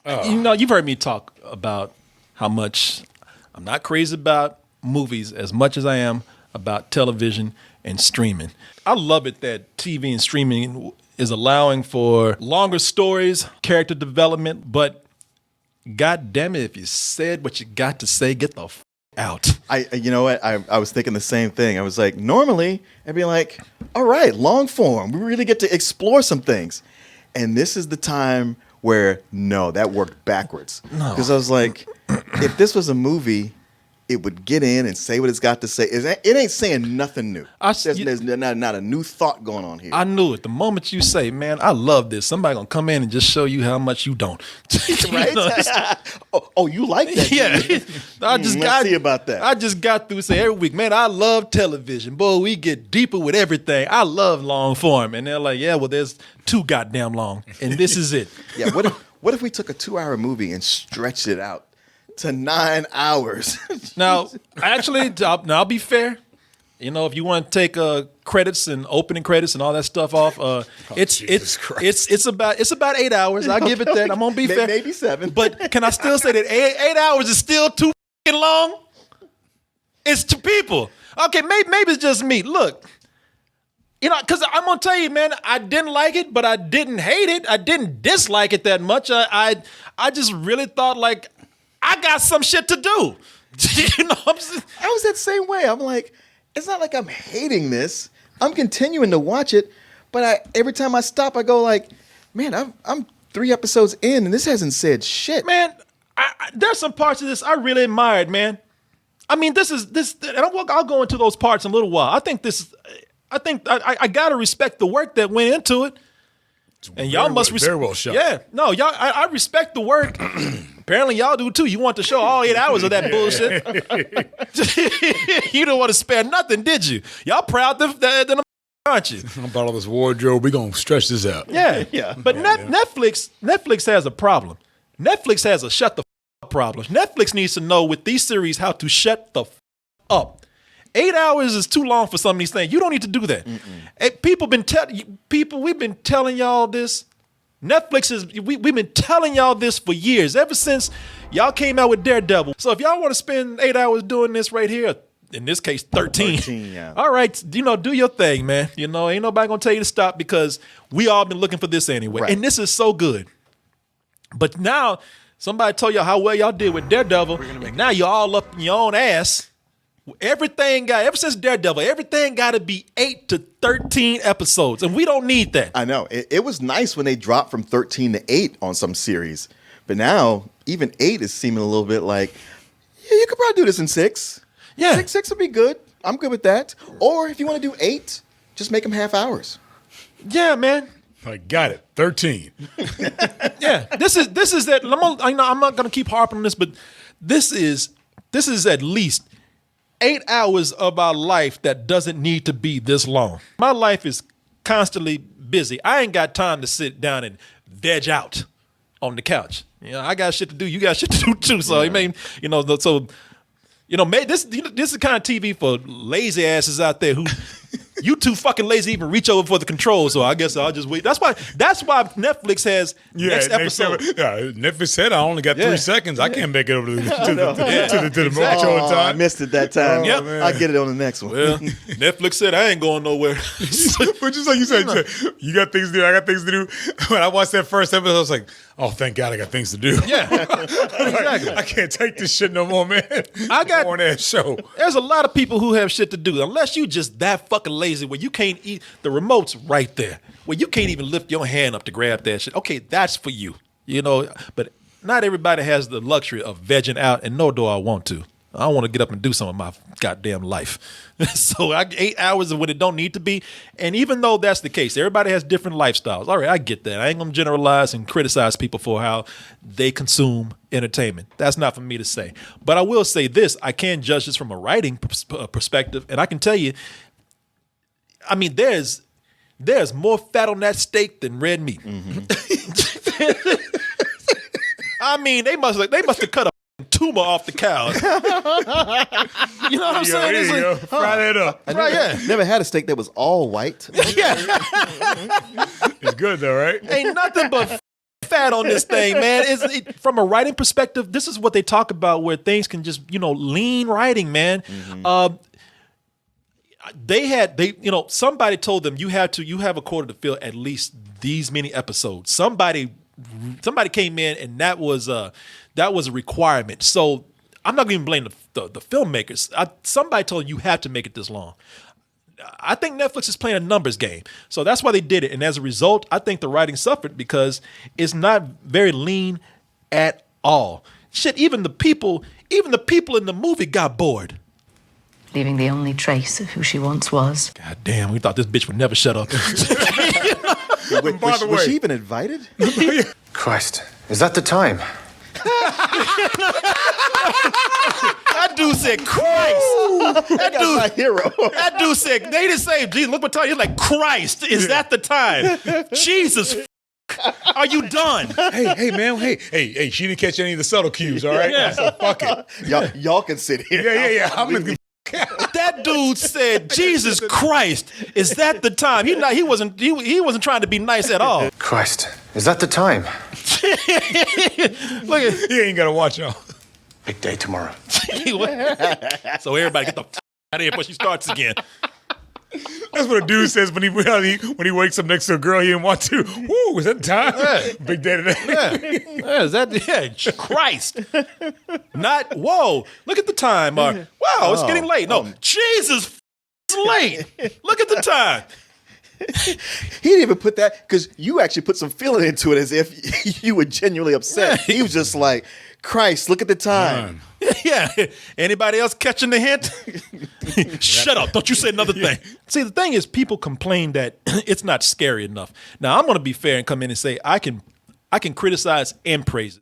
You've heard me talk about how much I'm not crazy about movies as much as I am about television and streaming. I love it that TV and streaming is allowing for longer stories, character development, but God damn it, if you said what you got to say, get the out. You know what? I was thinking the same thing. I was like, normally I'd be like, all right, long form. We really get to explore some things. And this is the time where, no, that worked backwards. Because I was like, if this was a movie, it would get in and say what it's got to say. It ain't saying nothing new. There's not a new thought going on here. I knew it. The moment you say, man, I love this, somebody going to come in and just show you how much you don't. Right? You like that? Yeah. Let's see about that. I just got through saying every week, man, I love television. Boy, we get deeper with everything. I love long form. And they're like, yeah, well, there's too goddamn long. And this is it. Yeah, what if we took a 2-hour movie and stretched it out to 9 hours? Now, actually, I'll be fair. You know, if you want to take credits and opening credits and all that stuff off, it's about 8 hours. I'll give it that. I'm gonna be fair. Maybe 7. But can I still say that 8 hours is still too fucking long? It's to people. Okay, maybe it's just me. Look, you know, because I'm gonna tell you, man, I didn't like it, but I didn't hate it. I didn't dislike it that much. I just really thought like I got some shit to do. You know what I'm saying? I was that same way. I'm like, it's not like I'm hating this. I'm continuing to watch it, but every time I stop, I go like, man, I'm 3 episodes in, and this hasn't said shit. Man, there's some parts of this I really admired, man. I mean, this, and I'll go into those parts in a little while. I gotta respect the work that went into it. And y'all must very well shot. Yeah, no, y'all. I respect the work. Apparently, y'all do too. You want to show all 8 hours of that bullshit. You don't want to spare nothing, did you? Y'all proud of them, aren't you? I'm about all this wardrobe. We gonna stretch this out. Yeah, yeah. But Netflix has a problem. Netflix has a shut the up problem. Netflix needs to know with these series how to shut the up. 8 hours is too long for some of these things. You don't need to do that. We've been telling y'all this. We've been telling y'all this for years, ever since y'all came out with Daredevil. So if y'all want to spend 8 hours doing this right here, in this case, 13. Yeah. All right, do your thing, man. Ain't nobody gonna tell you to stop because we all been looking for this anyway. Right. And this is so good. But now somebody told y'all how well y'all did with Daredevil, and now you're all up in your own ass. Ever since Daredevil, everything got to be 8 to 13 episodes, and we don't need that. I know. It was nice when they dropped from 13 to 8 on some series, but now even 8 is seeming a little bit like, yeah, you could probably do this in 6. Yeah. 6 would be good. I'm good with that. Or if you want to do 8, just make them half hours. Yeah, man. I got it. 13. Yeah, this is that. I'm not gonna keep harping on this, but this is at least 8 hours of our life that doesn't need to be this long. My life is constantly busy. I ain't got time to sit down and veg out on the couch. I got shit to do. You got shit to do too. So maybe this is the kind of TV for lazy asses out there who you too fucking lazy to even reach over for the controls. So I guess I'll just wait. That's why Netflix has next episode. Netflix said I only got 3 seconons. I can't make it over to the remote control in time. I missed it that time. Yep. I'll get it on the next one. Well, Netflix said I ain't going nowhere. But just like you said, you got things to do. I got things to do. When I watched that first episode, I was like, oh, thank God I got things to do. Yeah, exactly. I can't take this shit no more, man. On that show. There's a lot of people who have shit to do. Unless you just that fucking lazy where you can't eat, the remote's right there, where you can't even lift your hand up to grab that shit. Okay, that's for you. But not everybody has the luxury of vegging out, and nor do I want to. I want to get up and do some of my goddamn life. So 8 hours of when it don't need to be. And even though that's the case, everybody has different lifestyles. All right, I get that. I ain't going to generalize and criticize people for how they consume entertainment. That's not for me to say. But I will say this. I can judge this from a writing perspective. And I can tell you, I mean, there's more fat on that steak than red meat. Mm-hmm. I mean, they must have cut a tumor off the cow. You know what I'm saying? There you go. Fry that up. I never had a steak that was all white. Yeah. It's good though, right? Ain't nothing but fat on this thing, man. From a writing perspective, this is what they talk about where things can just, lean writing, man. Somebody told them you have a quarter to fill at least these many episodes. Somebody came in and that was a requirement. So I'm not going to blame the filmmakers. Somebody told you have to make it this long. I think Netflix is playing a numbers game. So that's why they did it. And as a result, I think the writing suffered because it's not very lean at all. Shit, even the people in the movie got bored. Leaving the only trace of who she once was. God damn, we thought this bitch would never shut up. Was she even invited? Christ, is that the time? That dude said, Christ. That dude, my hero. That dude said, they didn't say, Jesus, look what time. He's like, Christ, is that the time? Jesus, are you done? Hey, man. Hey, she didn't catch any of the subtle cues, all right? Yeah. So fuck it. Y'all can sit here. Yeah. I'm gonna That dude said, Jesus Christ, is that the time? He wasn't trying to be nice at all. Christ, is that the time? Look at You ain't gotta watch y'all. Big day tomorrow. So everybody get the out of here before she starts again. That's what a dude says when he wakes up next to a girl he didn't want to. Woo, is that the time? Yeah. Big day today. Yeah, is that Christ? Not whoa. Look at the time. Wow, it's getting late. No, Jesus, it's late. Look at the time. He didn't even put that because you actually put some feeling into it as if you were genuinely upset. He was just like, Christ, look at the time. Yeah. Anybody else catching the hint? Shut up. Don't you say another thing. See, the thing is, people complain that it's not scary enough. Now, I'm going to be fair and come in and say I can criticize and praise it.